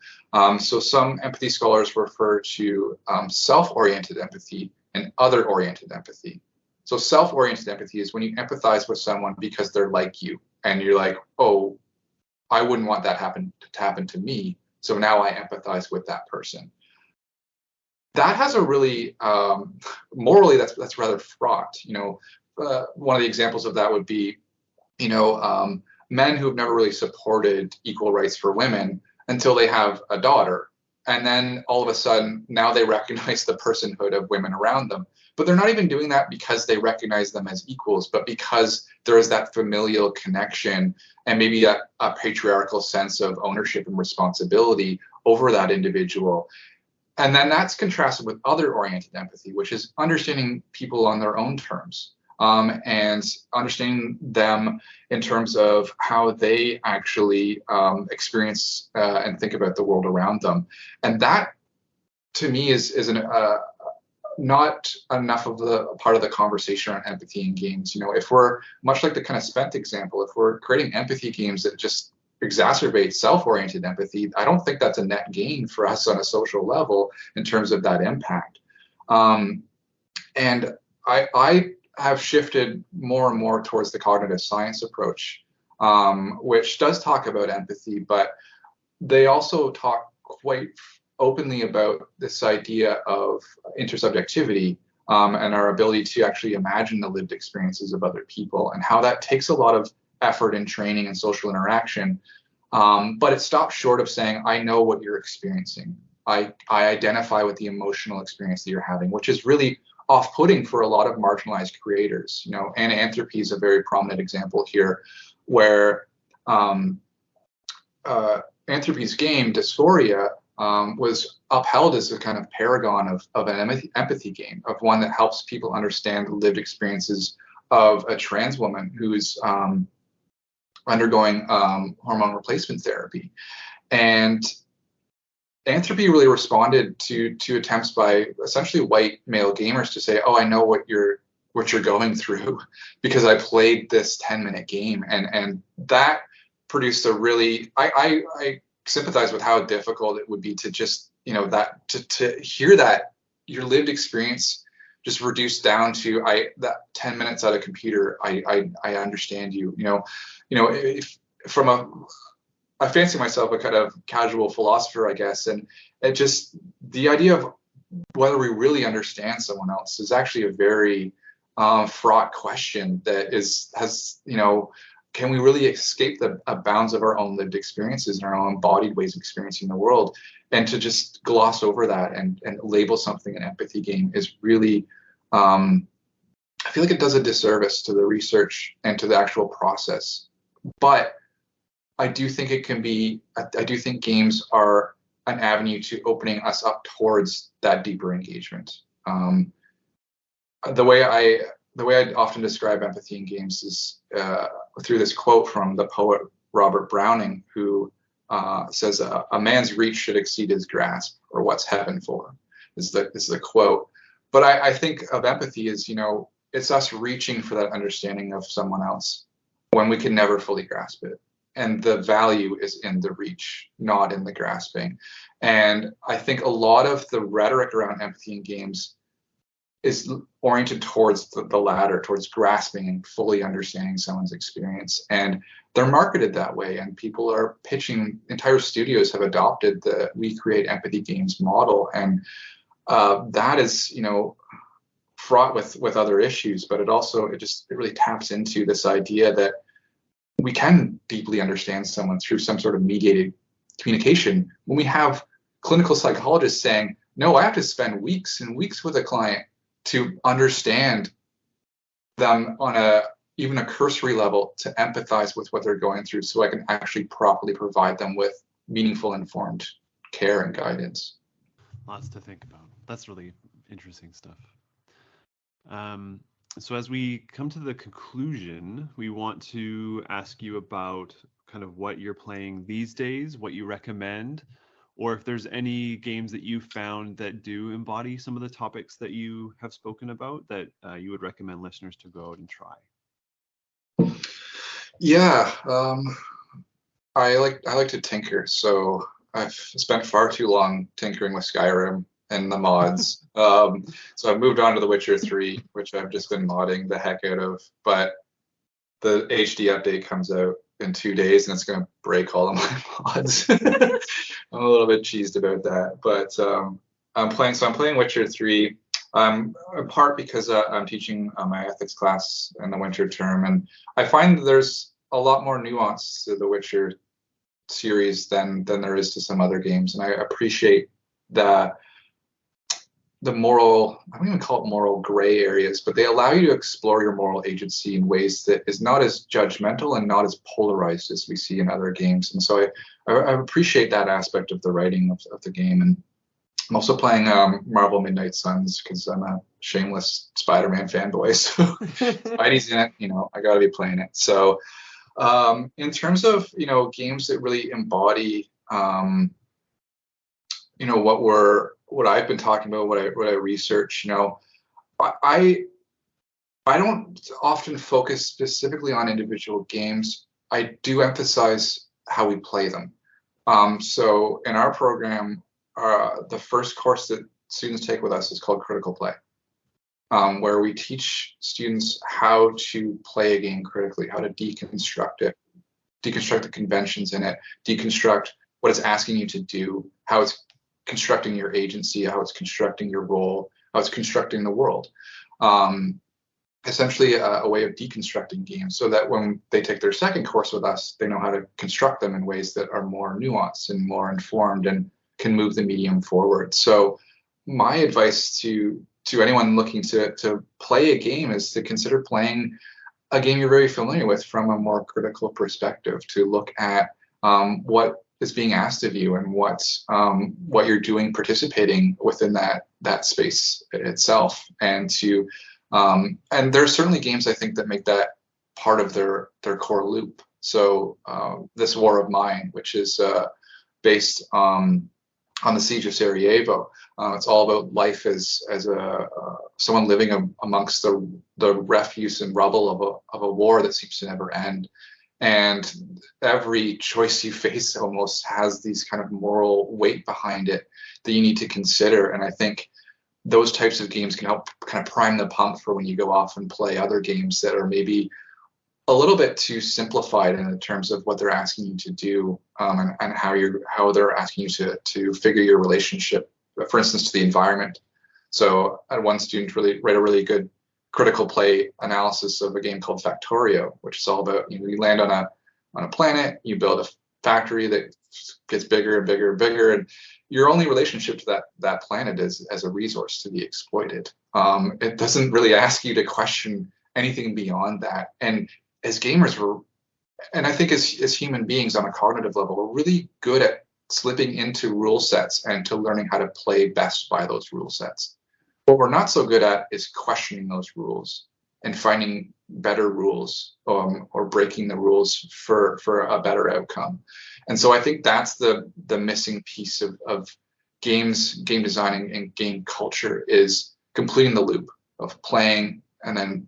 So some empathy scholars refer to self-oriented empathy and other-oriented empathy. So self-oriented empathy is when you empathize with someone because they're like you, and you're like, oh, I wouldn't want that to happen to me, so now I empathize with that person. That has a really, morally, that's rather fraught. One of the examples of that would be, men who have never really supported equal rights for women until they have a daughter. And then all of a sudden, now they recognize the personhood of women around them. But they're not even doing that because they recognize them as equals, but because there is that familial connection and maybe a patriarchal sense of ownership and responsibility over that individual. And then that's contrasted with other-oriented empathy, which is understanding people on their own terms, and understanding them in terms of how they actually experience and think about the world around them. And that, to me, is not enough of the part of the conversation around empathy in games. If we're, much like the kind of Spent example, if we're creating empathy games that just exacerbate self-oriented empathy, I don't think that's a net gain for us on a social level in terms of that impact. And I have shifted more and more towards the cognitive science approach, which does talk about empathy, but they also talk quite openly about this idea of intersubjectivity and our ability to actually imagine the lived experiences of other people, and how that takes a lot of effort and training and social interaction. But it stops short of saying, I know what you're experiencing. I identify with the emotional experience that you're having, which is really off-putting for a lot of marginalized creators. Ananthropy is a very prominent example here, where Anthropy's game, Dysphoria, was upheld as a kind of paragon of an empathy game, of one that helps people understand the lived experiences of a trans woman who is undergoing hormone replacement therapy. And Anthropy really responded to attempts by essentially white male gamers to say, oh, I know what you're going through because I played this 10-minute game. And that produced a really, I sympathize with how difficult it would be to just, to hear that your lived experience just reduced down to that 10 minutes at a computer. I understand you. If from I fancy myself a kind of casual philosopher, I guess, and it just, the idea of whether we really understand someone else is actually a very fraught question that has can we really escape the bounds of our own lived experiences and our own embodied ways of experiencing the world? And to just gloss over that and label something an empathy game is really, I feel like it does a disservice to the research and to the actual process. But I do think it can be, I do think games are an avenue to opening us up towards that deeper engagement. The way I often describe empathy in games is through this quote from the poet Robert Browning, who says, "A man's reach should exceed his grasp, or what's heaven for?" is the quote. But I think of empathy as, it's us reaching for that understanding of someone else when we can never fully grasp it. And the value is in the reach, not in the grasping. And I think a lot of the rhetoric around empathy in games is oriented towards the latter, towards grasping and fully understanding someone's experience. And they're marketed that way. And people are pitching, entire studios have adopted the We Create Empathy Games model. And that is, fraught with other issues, but it really taps into this idea that we can deeply understand someone through some sort of mediated communication. When we have clinical psychologists saying, no, I have to spend weeks and weeks with a client to understand them on even a cursory level, to empathize with what they're going through, so I can actually properly provide them with meaningful, informed care and guidance. Lots to think about. That's really interesting stuff. So as we come to the conclusion, we want to ask you about kind of what you're playing these days, what you recommend, or if there's any games that you found that do embody some of the topics that you have spoken about that you would recommend listeners to go out and try. Yeah, I like to tinker, so I've spent far too long tinkering with Skyrim and the mods. So I've moved on to The Witcher 3, which I've just been modding the heck out of. But the HD update comes out in 2 days, and it's going to break all of my mods. I'm a little bit cheesed about that. But I'm playing Witcher 3. In part because I'm teaching my ethics class in the winter term, and I find that there's a lot more nuance to the Witcher series than there is to some other games, and I appreciate the moral, I don't even call it moral gray areas, but they allow you to explore your moral agency in ways that is not as judgmental and not as polarized as we see in other games. And so I appreciate that aspect of the writing of the game. And I'm also playing Marvel Midnight Suns because I'm a shameless Spider-Man fanboy. So Spidey's in it, I got to be playing it. So in terms of, games that really embody, what I've been talking about, what I research, I don't often focus specifically on individual games. I do emphasize how we play them. So in our program, the first course that students take with us is called Critical Play, where we teach students how to play a game critically, how to deconstruct it, deconstruct the conventions in it, deconstruct what it's asking you to do, how it's constructing your agency, how it's constructing your role, how it's constructing the world. Essentially a way of deconstructing games, so that when they take their second course with us, they know how to construct them in ways that are more nuanced and more informed and can move the medium forward. So my advice to anyone looking to play a game is to consider playing a game you're very familiar with from a more critical perspective, to look at what is being asked of you and what you're doing participating within that space itself. And and there's certainly games I think that make that part of their core loop. So this War of Mine, which is based on the siege of Sarajevo, it's all about life as someone living amongst the refuse and rubble of a war that seems to never end. And every choice you face almost has these kind of moral weight behind it that you need to consider. And I think those types of games can help kind of prime the pump for when you go off and play other games that are maybe a little bit too simplified in terms of what they're asking you to do, and how they're asking you to figure your relationship, for instance, to the environment. So I had one student write a really good critical play analysis of a game called Factorio, which is all about, you land on a planet, you build a factory that gets bigger and bigger and bigger, and your only relationship to that planet is as a resource to be exploited. It doesn't really ask you to question anything beyond that. And as gamers, and I think as human beings on a cognitive level, we're really good at slipping into rule sets and to learning how to play best by those rule sets. What we're not so good at is questioning those rules and finding better rules, or breaking the rules for a better outcome. And so I think that's the missing piece of game design and game culture, is completing the loop of playing and then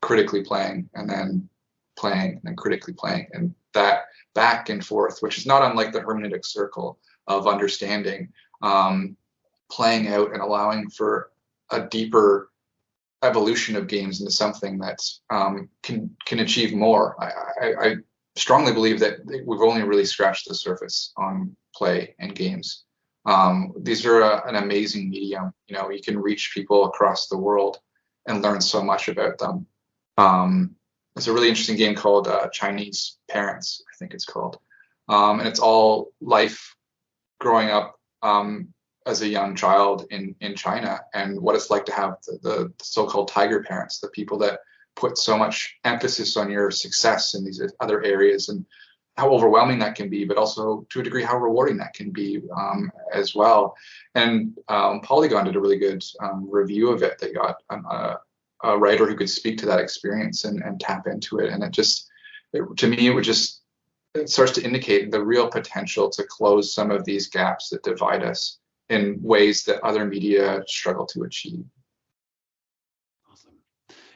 critically playing, and then playing, and then critically playing, and that back and forth, which is not unlike the hermeneutic circle of understanding, playing out and allowing for a deeper evolution of games into something that can achieve more. I strongly believe that we've only really scratched the surface on play and games. These are an amazing medium. You can reach people across the world and learn so much about them. It's a really interesting game called Chinese Parents, I think it's called. And it's all life growing up as a young child in China, and what it's like to have the so-called tiger parents, the people that put so much emphasis on your success in these other areas, and how overwhelming that can be, but also to a degree how rewarding that can be as well. And Polygon did a really good review of it. They got a writer who could speak to that experience and tap into it, and to me it starts to indicate the real potential to close some of these gaps that divide us in ways that other media struggle to achieve. Awesome.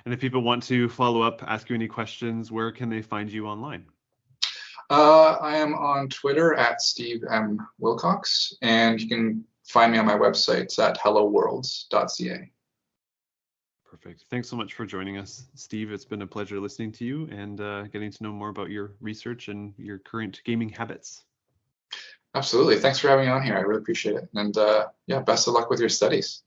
And if people want to follow up, ask you any questions, where can they find you online? I am on Twitter at Steve M. Wilcox, and you can find me on my website at helloworlds.ca. Perfect. Thanks so much for joining us, Steve. It's been a pleasure listening to you and getting to know more about your research and your current gaming habits. Absolutely. Thanks for having me on here. I really appreciate it. And yeah, best of luck with your studies.